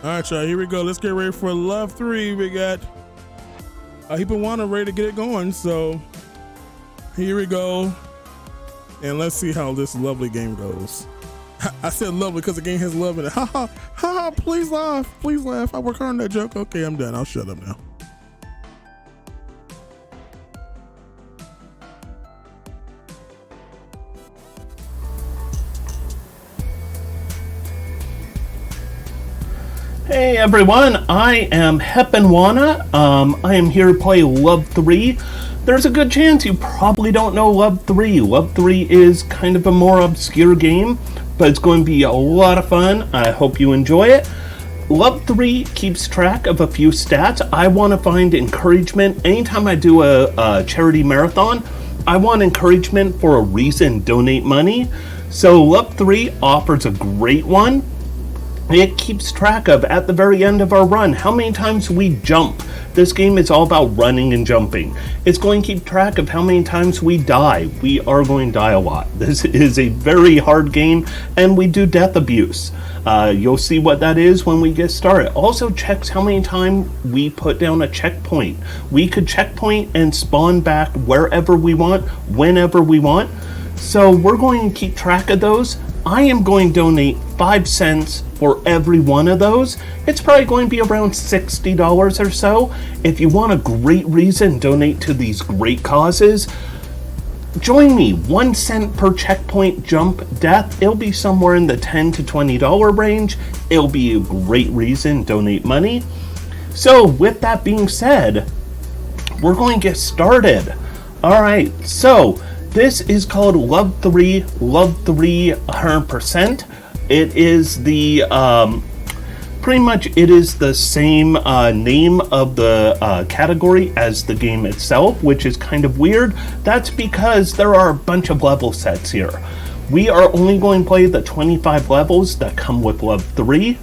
All right, y'all, here we go. Let's get ready for Love 3. We got Heap and Wanna ready to get it going. So here we go. And let's see how this lovely game goes. I said lovely because the game has love in it. Ha ha, ha, please laugh. Please laugh. I work hard on that joke. Okay, I'm done. I'll shut up now. Hey everyone, I am Heppenwana. I am here to play Love 3. There's a good chance you probably don't know Love 3. Love 3 is kind of a more obscure game, but it's going to be a lot of fun. I hope you enjoy it. Love 3 keeps track of a few stats. I want to find encouragement. Anytime I do a charity marathon, I want encouragement for a reason, donate money. So Love 3 offers a great one. It keeps track of, at the very end of our run, how many times we jump. This game is all about running and jumping. It's going to keep track of how many times we die. We are going to die a lot. This is a very hard game, and we do death abuse. You'll see what that is when we get started. Also checks how many times we put down a checkpoint. We could checkpoint and spawn back wherever we want, whenever we want. So we're going to keep track of those. I am going to donate 5 cents for every one of those. It's probably going to be around $60 or so. If you want a great reason, donate to these great causes. Join me, 1 cent per checkpoint jump death. It'll be somewhere in the $10 to $20 range. It'll be a great reason, donate money. So with that being said, we're going to get started. All right, so this is called Love 3 100%. It is the, pretty much it is the same name of the category as the game itself, which is kind of weird. That's because there are a bunch of level sets here. We are only going to play the 25 levels that come with Love 3.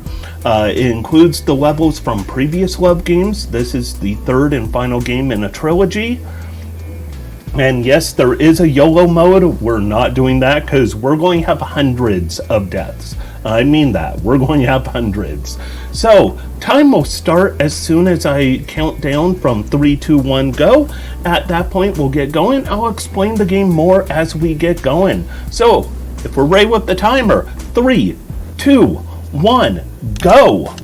It includes the levels from previous Love games. This is the third and final game in a trilogy. And yes, there is a YOLO mode. We're not doing that because we're going to have hundreds of deaths. I mean that. We're going to have hundreds. So, time will start as soon as I count down from 3, 2, 1, go. At that point, we'll get going. I'll explain the game more as we get going. So, if we're ready with the timer, 3, 2, 1, go.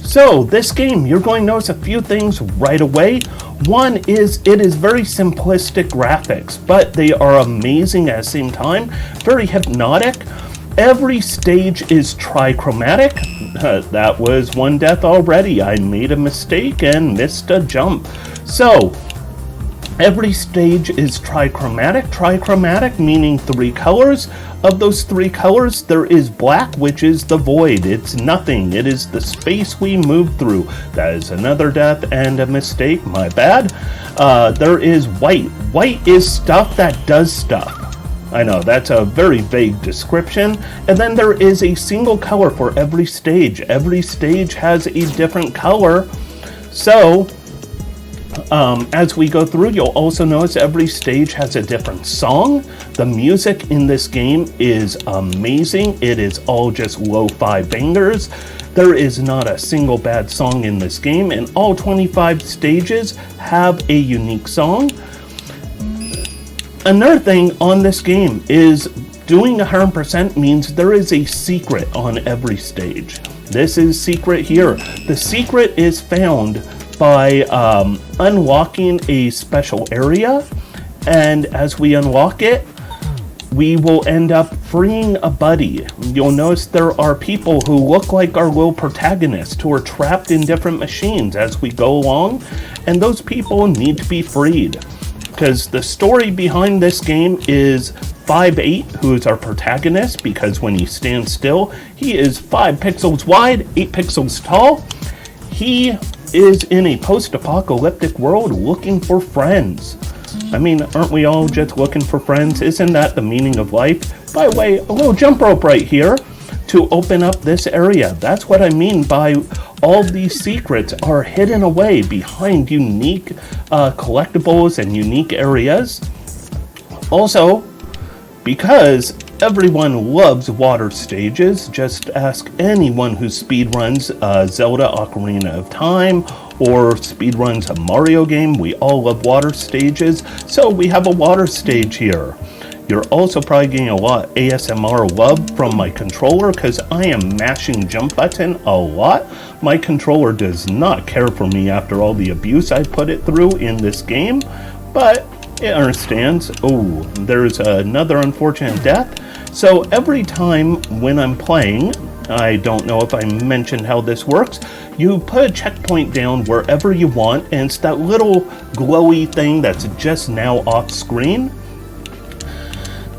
So, this game, you're going to notice a few things right away. One is, it is very simplistic graphics, but they are amazing at the same time, very hypnotic. Every stage is trichromatic. That was one death already. I made a mistake and missed a jump. So, every stage is trichromatic. Trichromatic meaning 3 colors. Of those 3 colors, there is black, which is the void. It's nothing. It is the space we move through. That is another death and a mistake. My bad. There is white. White is stuff that does stuff. I know, that's a very vague description. And then there is a single color for every stage. Every stage has a different color. So, as we go through, you'll also notice every stage has a different song. The music in this game is amazing. It is all just lo-fi bangers. There is not a single bad song in this game, and all 25 stages have a unique song. Another thing on this game is doing 100% means there is a secret on every stage. This is secret here. The secret is found by unlocking a special area, and as we unlock it, we will end up freeing a buddy. You'll notice there are people who look like our little protagonists who are trapped in different machines as we go along, and those people need to be freed. Because the story behind this game is 5'8", who is our protagonist, because when he stands still, he is 5 pixels wide, 8 pixels tall. He is in a post-apocalyptic world looking for friends. I mean, aren't we all just looking for friends? Isn't that the meaning of life? By the way, a little jump rope right here to open up this area. That's what I mean by all these secrets are hidden away behind unique collectibles and unique areas. Also, because everyone loves water stages. Just ask anyone who speedruns Zelda Ocarina of Time or speedruns a Mario game. We all love water stages, so we have a water stage here. You're also probably getting a lot of ASMR love from my controller because I am mashing jump button a lot. My controller does not care for me after all the abuse I put it through in this game, but it understands. Oh, there's another unfortunate death. So every time when I'm playing, I don't know if I mentioned how this works, you put a checkpoint down wherever you want, and it's that little glowy thing that's just now off screen.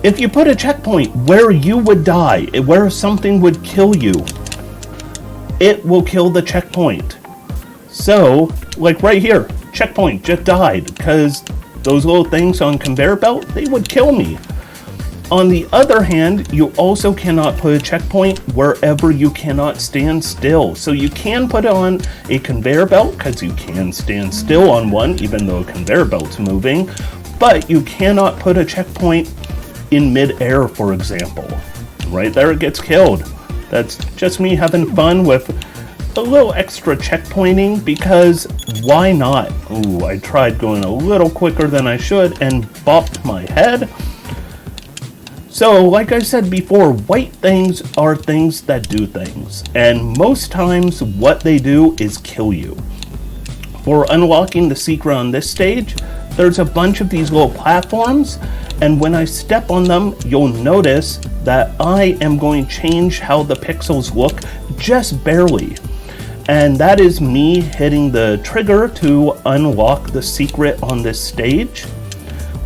If you put a checkpoint where you would die, where something would kill you, it will kill the checkpoint. So, like right here, checkpoint just died because those little things on conveyor belt, they would kill me. On the other hand, you also cannot put a checkpoint wherever you cannot stand still. So you can put it on a conveyor belt because you can stand still on one even though a conveyor belt's moving, but you cannot put a checkpoint in mid-air, for example. Right there it gets killed. That's just me having fun with a little extra checkpointing because why not? Ooh, I tried going a little quicker than I should and bopped my head. So, like I said before, white things are things that do things, and most times what they do is kill you. For unlocking the secret on this stage, there's a bunch of these little platforms, and when I step on them, you'll notice that I am going to change how the pixels look just barely. And that is me hitting the trigger to unlock the secret on this stage.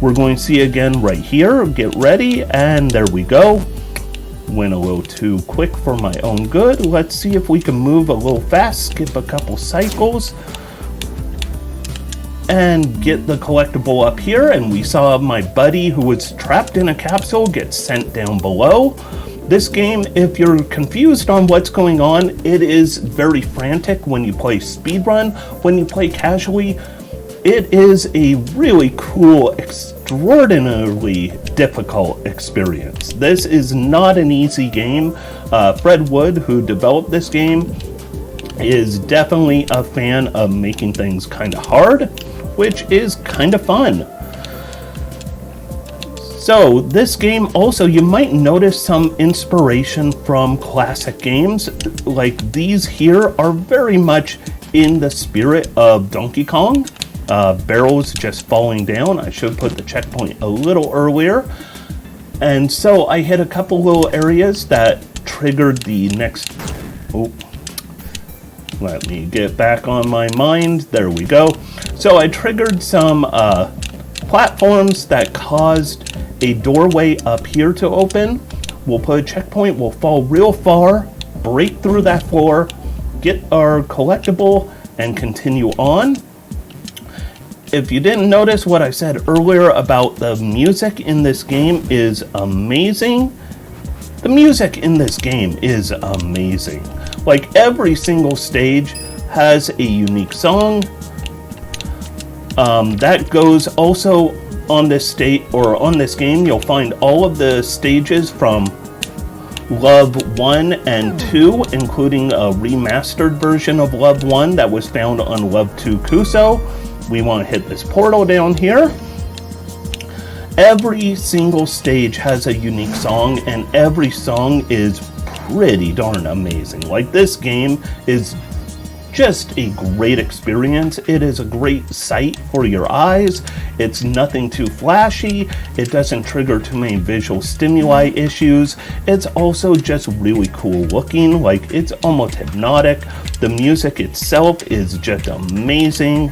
We're going to see again right here. Get ready, and there we go. Went a little too quick for my own good. Let's see if we can move a little fast, skip a couple cycles, and get the collectible up here. And we saw my buddy who was trapped in a capsule get sent down below. This game, if you're confused on what's going on, it is very frantic when you play speedrun. When you play casually, it is a really cool, extraordinarily difficult experience. This is not an easy game. Fred Wood, who developed this game, is definitely a fan of making things kind of hard, which is kind of fun. So this game also, you might notice some inspiration from classic games. Like these here are very much in the spirit of Donkey Kong. Barrels just falling down. I should put the checkpoint a little earlier. And so I hit a couple little areas that triggered the next... Oh, let me get back on my mind. There we go. So I triggered some platforms that caused a doorway up here to open. We'll put a checkpoint, we'll fall real far, break through that floor, get our collectible, and continue on. If you didn't notice what I said earlier about the music in this game is amazing. The music in this game is amazing. Like every single stage has a unique song. That goes also on this state or on this game. You'll find all of the stages from Love 1 and 2, including a remastered version of Love 1 that was found on Love 2 Kuso. We want to hit this portal down here. Every single stage has a unique song, and every song is pretty darn amazing. Like, this game is just a great experience. It is a great sight for your eyes. It's nothing too flashy. It doesn't trigger too many visual stimuli issues. It's also just really cool looking. Like, it's almost hypnotic. The music itself is just amazing.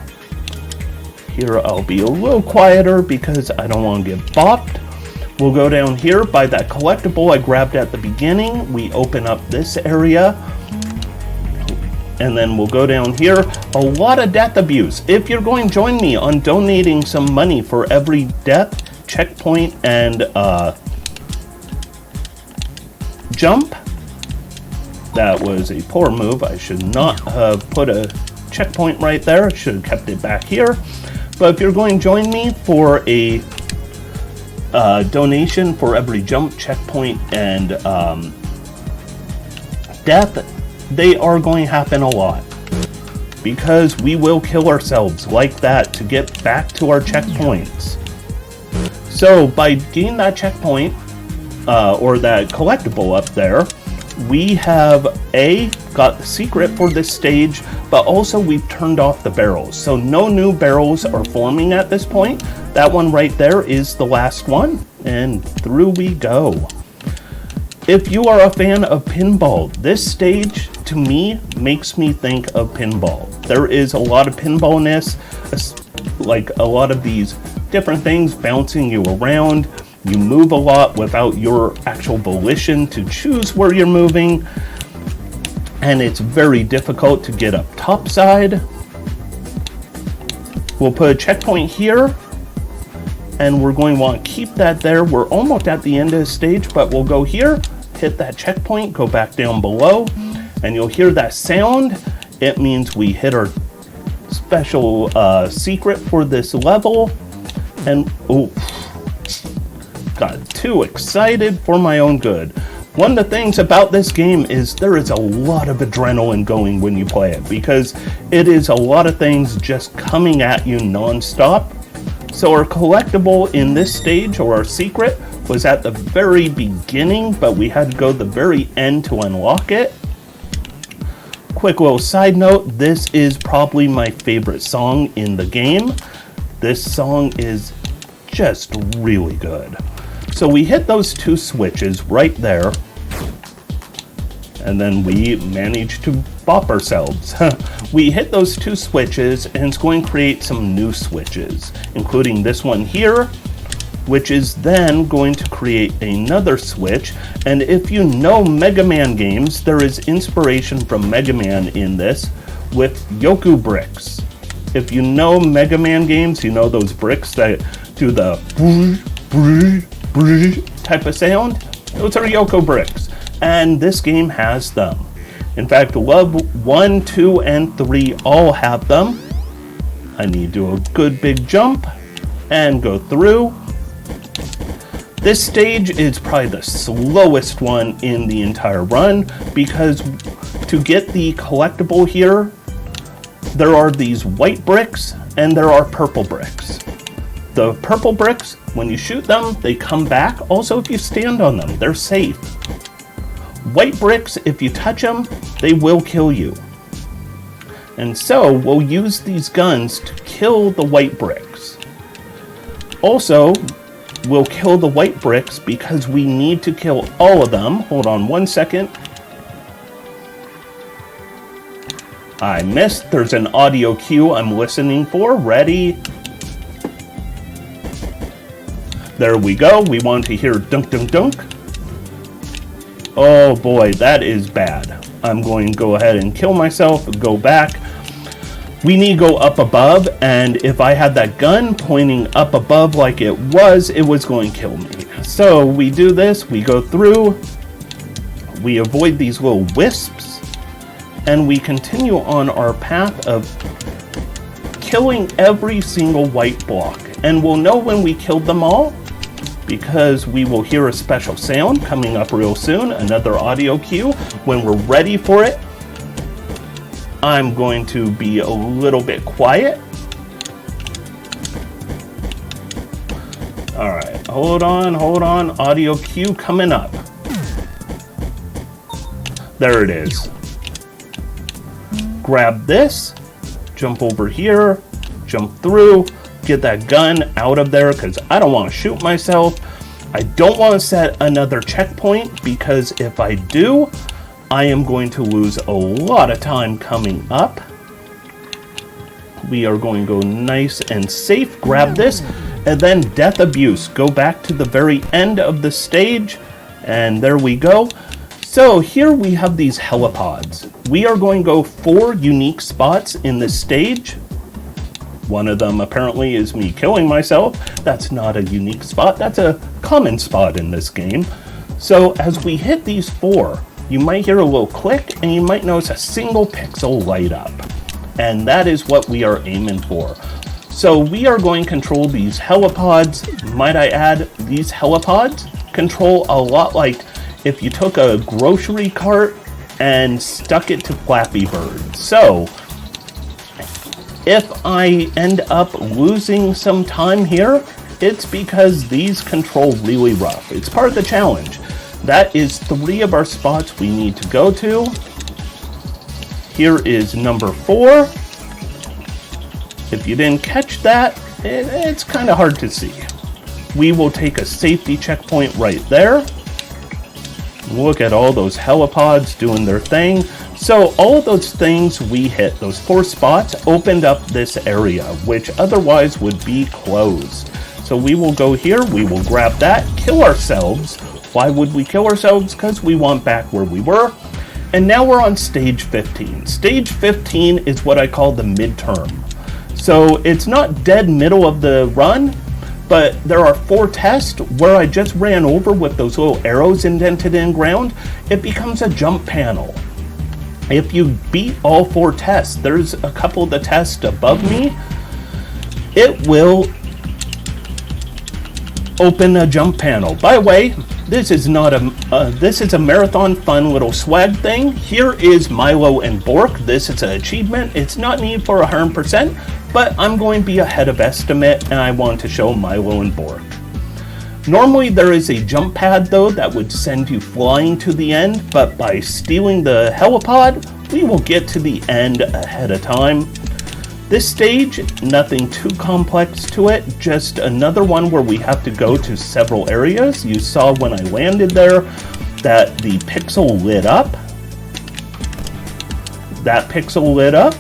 Here I'll be a little quieter because I don't want to get bopped. We'll go down here by that collectible I grabbed at the beginning. We open up this area. And then we'll go down here. A lot of death abuse. If you're going to join me on donating some money for every death, checkpoint, and jump. That was a poor move. I should not have put a checkpoint right there. I should have kept it back here. But if you're going to join me for a donation for every jump, checkpoint, and death, they are going to happen a lot. Because we will kill ourselves like that to get back to our checkpoints. So by getting that checkpoint, or that collectible up there, we have got the secret for this stage, but also we've turned off the barrels. So no new barrels are forming at this point. That one right there is the last one, and through we go. If you are a fan of pinball, this stage to me makes me think of pinball. There is a lot of pinballness, like a lot of these different things bouncing you around. You move a lot without your actual volition to choose where you're moving, and it's very difficult to get up topside. We'll put a checkpoint here, and we're going to want to keep that there. We're almost at the end of the stage, but we'll go here, hit that checkpoint, go back down below, and you'll hear that sound. It means we hit our special secret for this level. And oh, got too excited for my own good. One of the things about this game is there is a lot of adrenaline going when you play it, because it is a lot of things just coming at you non-stop. So our collectible in this stage, or our secret, was at the very beginning, but we had to go to the very end to unlock it. Quick little side note, this is probably my favorite song in the game. This song is just really good. So we hit those two switches right there, and then we managed to bop ourselves. We hit those two switches, and it's going to create some new switches, including this one here, which is then going to create another switch. And if you know Mega Man games, there is inspiration from Mega Man in this with Yoku bricks. If you know Mega Man games, you know those bricks that do the type of sound. Those are Yoku bricks, and this game has them. In fact, Love 1, 2, and 3 all have them. I need to do a good big jump and go through. This stage is probably the slowest one in the entire run, because to get the collectible here, there are these white bricks and there are purple bricks. The purple bricks, when you shoot them, they come back. Also, if you stand on them, they're safe. White bricks, if you touch them, they will kill you. And so we'll use these guns to kill the white bricks. Also, we'll kill the white bricks because we need to kill all of them. Hold on one second. I missed. There's an audio cue I'm listening for. Ready? There we go. We want to hear dunk, dunk, dunk. Oh boy, that is bad. I'm going to go ahead and kill myself, go back. We need to go up above, and if I had that gun pointing up above like it was going to kill me. So we do this, we go through, we avoid these little wisps, and we continue on our path of killing every single white block. And we'll know when we killed them all, because we will hear a special sound coming up real soon, another audio cue. When we're ready for it, I'm going to be a little bit quiet. All right, hold on, audio cue coming up. There it is. Grab this, jump over here, jump through, get that gun out of there because I don't want to shoot myself. I don't want to set another checkpoint, because if I do, I am going to lose a lot of time coming up. We are going to go nice and safe, grab this, and then Death Abuse. Go back to the very end of the stage, and there we go. So here we have these helipods. We are going to go 4 unique spots in this stage. One of them apparently is me killing myself. That's not a unique spot. That's a common spot in this game. So as we hit these 4, you might hear a little click, and you might notice a single pixel light up. And that is what we are aiming for. So we are going to control these helipods. Might I add, these helipods control a lot like if you took a grocery cart and stuck it to Flappy Bird. So if I end up losing some time here, it's because these control really rough. It's part of the challenge. That is 3 of our spots we need to go to. Here is number 4. If you didn't catch that, it's kind of hard to see. We will take a safety checkpoint right there. Look at all those helipods doing their thing. So all of those things we hit, those 4 spots, opened up this area, which otherwise would be closed. So we will go here, we will grab that, kill ourselves. Why would we kill ourselves? Because we want back where we were. And now we're on stage 15. Stage 15 is what I call the midterm. So it's not dead middle of the run, but there are 4 tests where I just ran over with those little arrows indented in ground. It becomes a jump panel. If you beat all 4 tests, there's a couple of the tests above me, it will open a jump panel. By the way, this is not a this is a marathon fun little swag thing. Here is Milo and Bork. This is an achievement. It's not needed for 100%, but I'm going to be ahead of estimate, and I want to show Milo and Bork. Normally there is a jump pad though that would send you flying to the end, but by stealing the helipod, we will get to the end ahead of time. This stage, nothing too complex to it, just another one where we have to go to several areas. You saw when I landed there that the pixel lit up. That pixel lit up.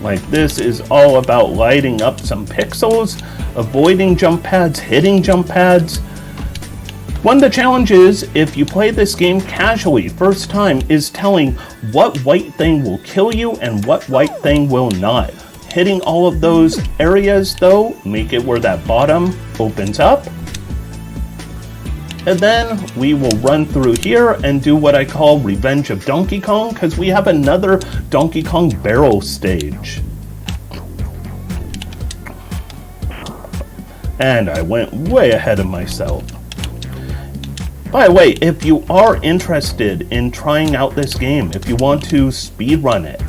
Like, this is all about lighting up some pixels, avoiding jump pads, hitting jump pads. One of the challenges, if you play this game casually, first time, is telling what white thing will kill you and what white thing will not. Hitting all of those areas though, make it where that bottom opens up. And then we will run through here and do what I call Revenge of Donkey Kong, because we have another Donkey Kong barrel stage. And I went way ahead of myself. By the way, if you are interested in trying out this game, if you want to speedrun it,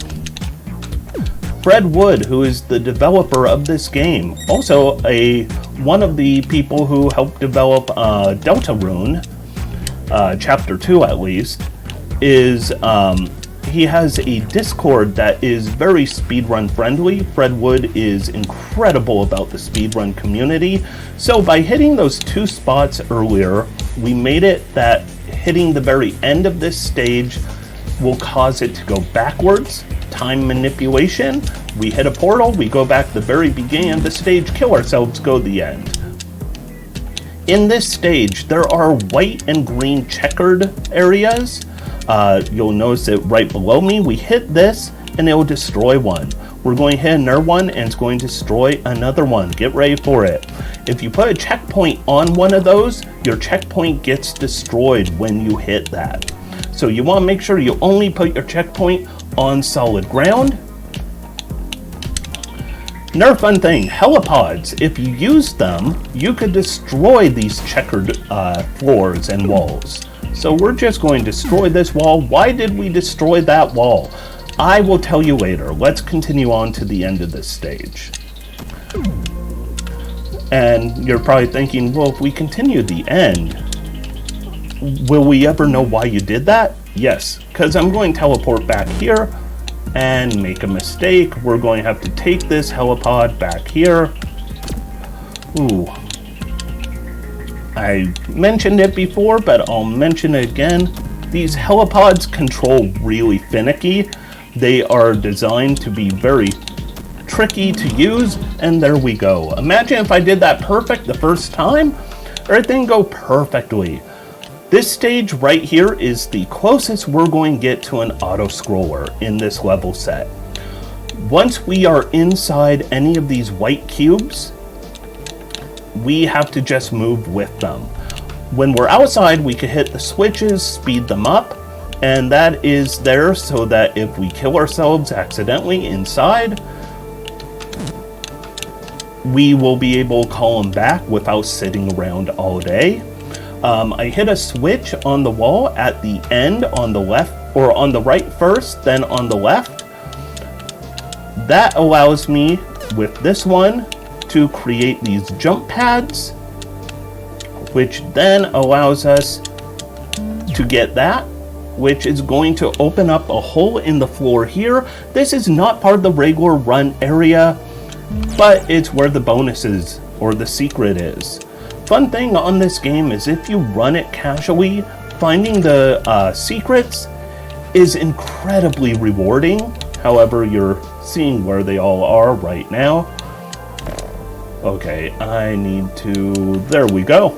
Fred Wood, who is the developer of this game, also one of the people who helped develop Deltarune, Chapter 2 at least, is he has a Discord that is very speedrun friendly. Fred Wood is incredible about the speedrun community. So by hitting those 2 spots earlier, we made it that hitting the very end of this stage will cause it to go backwards. Time manipulation. We hit a portal, we go back to the very beginning of the stage, kill ourselves, go to the end. In this stage, there are white and green checkered areas. You'll notice it right below me. We hit this and it will destroy one. We're going to hit another one and it's going to destroy another one. Get ready for it. If you put a checkpoint on one of those, your checkpoint gets destroyed when you hit that. So you want to make sure you only put your checkpoint on solid ground. Another fun thing, helipods. If you use them, you could destroy these checkered floors and walls. So we're just going to destroy this wall. Why did we destroy that wall? I will tell you later. Let's continue on to the end of this stage. And you're probably thinking, well, if we continue the end, will we ever know why you did that? Yes, because I'm going to teleport back here and make a mistake. We're going to have to take this helipod back here. Ooh. I mentioned it before, but I'll mention it again. These helipods control really finicky. They are designed to be very tricky to use, and there we go. Imagine if I did that perfect the first time. Everything go perfectly. This stage right here is the closest we're going to get to an auto-scroller in this level set. Once we are inside any of these white cubes, we have to just move with them. When we're outside, we can hit the switches, speed them up, and that is there so that if we kill ourselves accidentally inside, we will be able to call him back without sitting around all day. I hit a switch on the wall at the end on the left, or on the right first, then on the left. That allows me, with this one, to create these jump pads, which then allows us to get that, which is going to open up a hole in the floor here. This is not part of the regular run area, but it's where the bonuses or the secret is. Fun thing on this game is if you run it casually, finding the secrets is incredibly rewarding. However, you're seeing where they all are right now. Okay, I need to... there we go.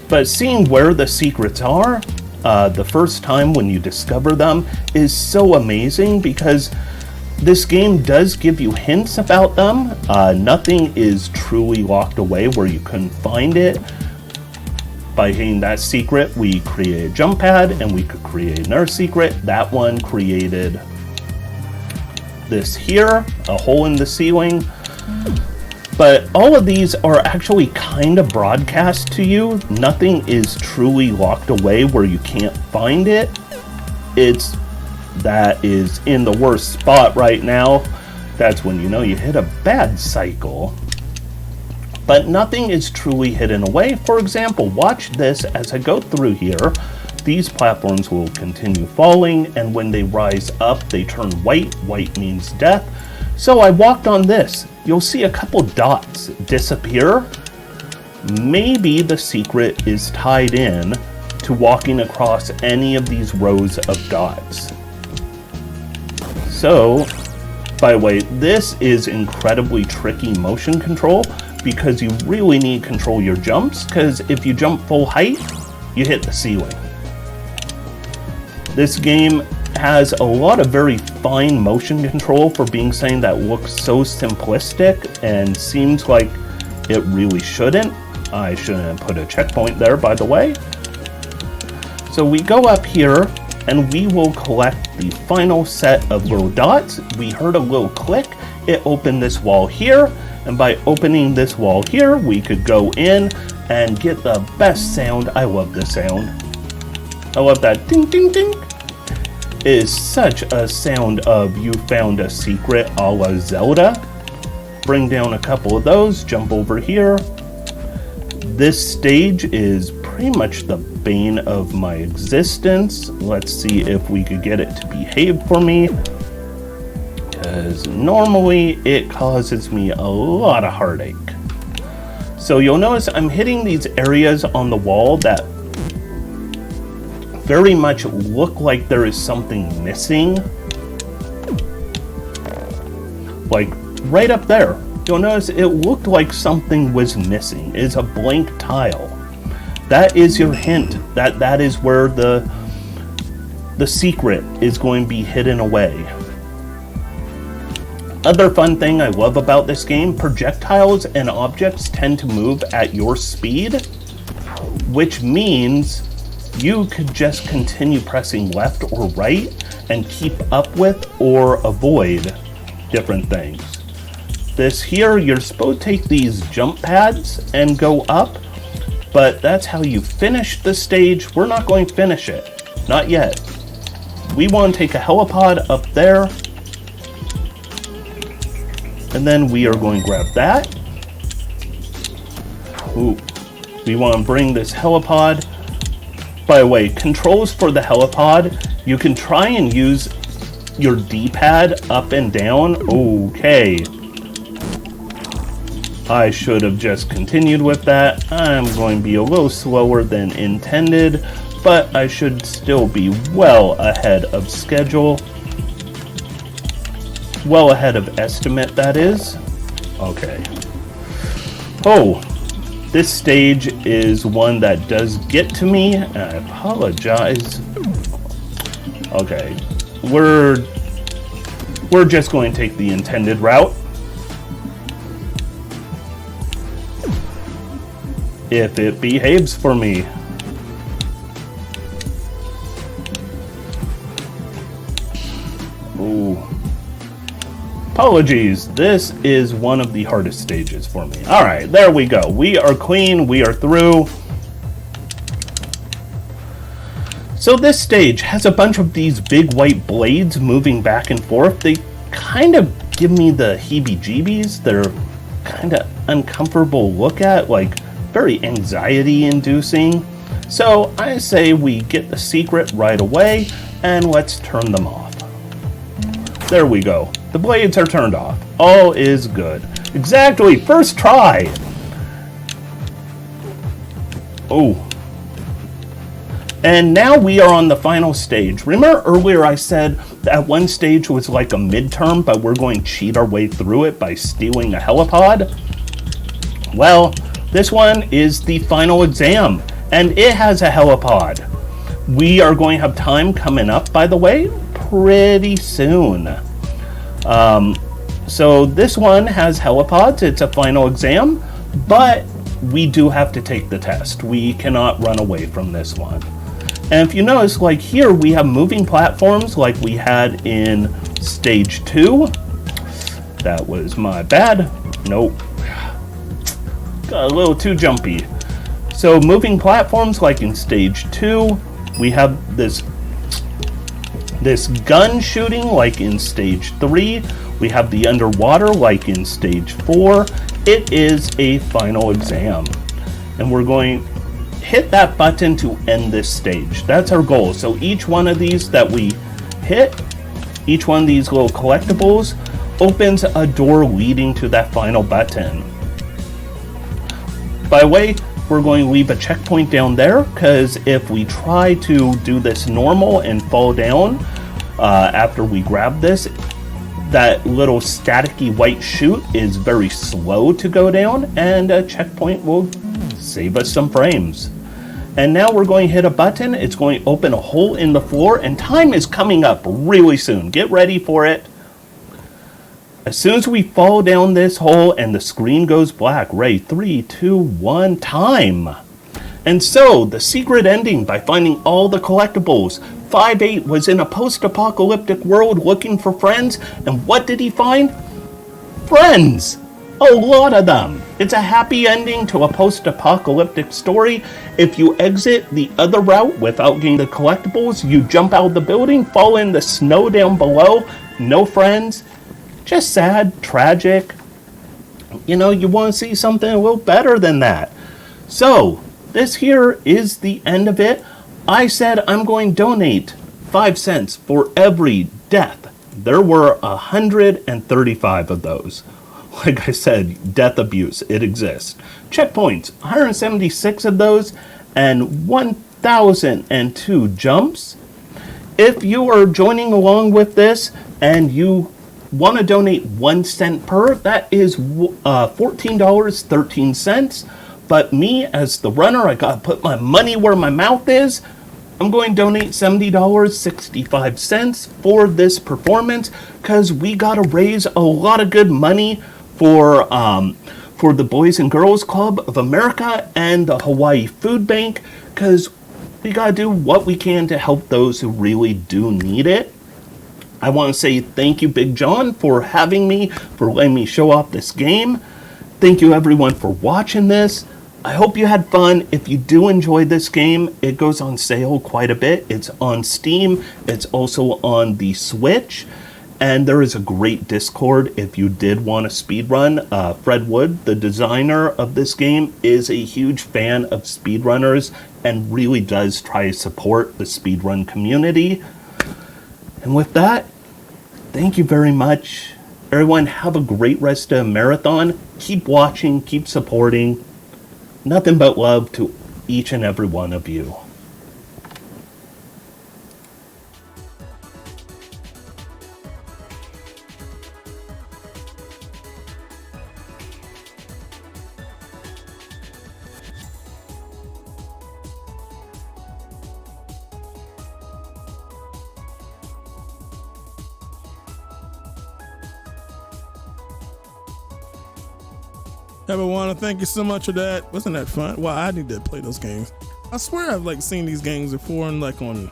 But seeing where the secrets are, the first time when you discover them is so amazing because this game does give you hints about them. Nothing is truly locked away where you couldn't find it. By hitting that secret, we create a jump pad and we could create another secret. That one created this here, a hole in the ceiling. But all of these are actually kind of broadcast to you. Nothing is truly locked away where you can't find it. It's that is in the worst spot right now. That's when you know you hit a bad cycle. But nothing is truly hidden away. For example, watch this as I go through here. These platforms will continue falling, and when they rise up, they turn white. White means death. So I walked on this. You'll see a couple dots disappear. Maybe the secret is tied in to walking across any of these rows of dots. So, by the way, this is incredibly tricky motion control because you really need to control your jumps, because if you jump full height, you hit the ceiling. This game has a lot of very fine motion control for being something that looks so simplistic and seems like it really shouldn't. I shouldn't have put a checkpoint there, by the way. So we go up here and we will collect the final set of little dots. We heard a little click. It opened this wall here, and by opening this wall here, we could go in and get the best sound. I love this sound. I love that ding ding ding. It is such a sound of you found a secret a la Zelda. Bring down a couple of those, jump over here. This stage is pretty much the bane of my existence. Let's see if we could get it to behave for me, because normally it causes me a lot of heartache. So you'll notice I'm hitting these areas on the wall that very much look like there is something missing. Like right up there, you'll notice it looked like something was missing. It's a blank tile. That is your hint that that is where the secret is going to be hidden away. Other fun thing I love about this game, projectiles and objects tend to move at your speed, which means you could just continue pressing left or right and keep up with or avoid different things. This here, you're supposed to take these jump pads and go up, but that's how you finish the stage. We're not going to finish it. Not yet. We want to take a helipod up there, and then we are going to grab that. Ooh. We want to bring this helipod. By the way, controls for the helipod, you can try and use your D-pad up and down. Okay. I should have just continued with that. I'm going to be a little slower than intended, but I should still be well ahead of schedule. Well ahead of estimate, that is. Okay. Oh. This stage is one that does get to me, and I apologize. Okay, we're just going to take the intended route. If it behaves for me. Ooh. Apologies, this is one of the hardest stages for me. Alright, there we go. We are clean, we are through. So this stage has a bunch of these big white blades moving back and forth. They kind of give me the heebie-jeebies. They're kind of uncomfortable to look at, like very anxiety-inducing. So I say we get the secret right away and let's turn them off. There we go. The blades are turned off. All is good. Exactly, first try. Oh. And now we are on the final stage. Remember earlier I said that one stage was like a midterm, but we're going to cheat our way through it by stealing a helipod? Well, this one is the final exam, and it has a helipod. We are going to have time coming up, by the way, pretty soon. So this one has helipods. It's a final exam, but we do have to take the test. We cannot run away from this one. And if you notice, like here, we have moving platforms like we had in stage 2. That was my bad. Nope. Got a little too jumpy. So moving platforms like in stage 2, we have this gun shooting like in stage 3. We have the underwater like in stage 4. It is a final exam. And we're going to hit that button to end this stage. That's our goal. So each one of these that we hit, each one of these little collectibles opens a door leading to that final button. By the way, we're going to leave a checkpoint down there, because if we try to do this normal and fall down after we grab this, that little staticky white chute is very slow to go down, and a checkpoint will save us some frames. And now we're going to hit a button. It's going to open a hole in the floor, and time is coming up really soon. Get ready for it. As soon as we fall down this hole and the screen goes black, ready, 3, 2, 1, time. And so, the secret ending by finding all the collectibles. 5-8 was in a post-apocalyptic world looking for friends, and what did he find? Friends! A lot of them. It's a happy ending to a post-apocalyptic story. If you exit the other route without getting the collectibles, you jump out of the building, fall in the snow down below, no friends. Just sad, tragic. You know, you want to see something a little better than that. So, this here is the end of it. I said I'm going to donate 5 cents for every death. There were 135 of those. Like I said, death abuse, it exists. Checkpoints, 176 of those, and 1,002 jumps. If you are joining along with this and you want to donate 1 cent per, that is $14.13. But me, as the runner, I gotta put my money where my mouth is. I'm going to donate $70.65 for this performance, because we gotta raise a lot of good money for the Boys and Girls Club of America and the Hawaii Food Bank, because we gotta do what we can to help those who really do need it. I want to say thank you, Big John, for having me, for letting me show off this game. Thank you, everyone, for watching this. I hope you had fun. If you do enjoy this game, it goes on sale quite a bit. It's on Steam. It's also on the Switch. And there is a great Discord if you did want to speedrun. Fred Wood, the designer of this game, is a huge fan of speedrunners and really does try to support the speedrun community. And with that, thank you very much. Everyone, have a great rest of the marathon. Keep watching, keep supporting. Nothing but love to each and every one of you. Everyone, thank you so much for that. Wasn't that fun? Well, I need to play those games. I swear I've like seen these games before, and like on,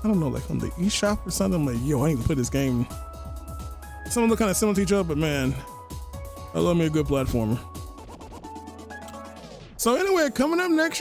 I don't know, like on the eShop or something. I'm like, yo, I need to play this game. some of them look kind of similar to each other, but man, I love me a good platformer. So anyway, coming up next.